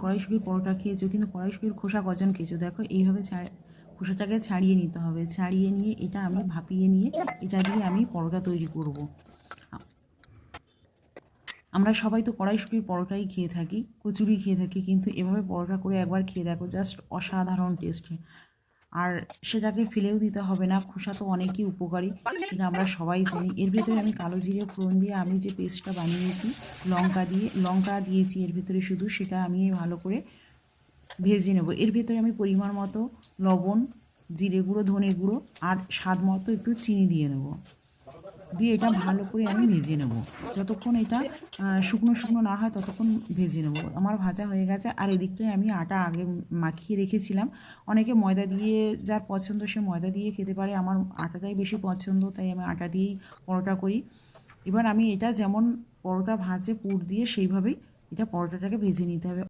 কড়াইশুঁটির পরোটা খেয়েছো, কিন্তু কড়াইশুঁটির খোসা কজন খেয়েছো? দেখো এইভাবে খোসাটাকে ছাড়িয়ে নিতে হবে। ছাড়িয়ে নিয়ে এটা আমি ভাপিয়ে নিয়ে এটা দিয়ে আমি পরোটা তৈরি করব। আমরা সবাই তো কড়াইশুঁটির পরোটাই খেয়ে থাকি, কচুরি খেয়ে থাকি, কিন্তু এভাবে পরোটা করে একবার খেয়ে দেখো, জাস্ট অসাধারণ টেস্ট। আর সেটাকে ফেলেও দিতে হবে না, খোসা তো অনেকই উপকারী, সেটা আমরা সবাই জানি। এর ভিতরে আমি কালো জিরে ফোড়ন দিয়ে আমি যে পেস্টটা বানিয়েছি, লঙ্কা দিয়েছি এর ভিতরে শুধু, সেটা আমি ভালো করে ভেজে নেব। এর ভিতরে আমি পরিমাণ মতো লবণ, জিরে গুঁড়ো, ধনে গুঁড়ো আর স্বাদ মতো একটু চিনি দিয়ে নেব। দিয়ে এটা ভালো করে আমি ভেজে নেব। যতক্ষণ এটা শুকনো শুকনো না হয় ততক্ষণ ভেজে নেব। আমার ভাজা হয়ে গেছে। আর এদিকটায় আমি আটা আগে মাখিয়ে রেখেছিলাম। অনেকে ময়দা দিয়ে, যার পছন্দ সে ময়দা দিয়ে খেতে পারে, আমার আটাটাই বেশি পছন্দ, তাই আমি আটা দিয়েই পরোটা করি। এবার আমি এটা যেমন পরোটা ভাজে পুর দিয়ে, সেইভাবেই এটা পরোটাটাকে ভেজে নিতে হবে।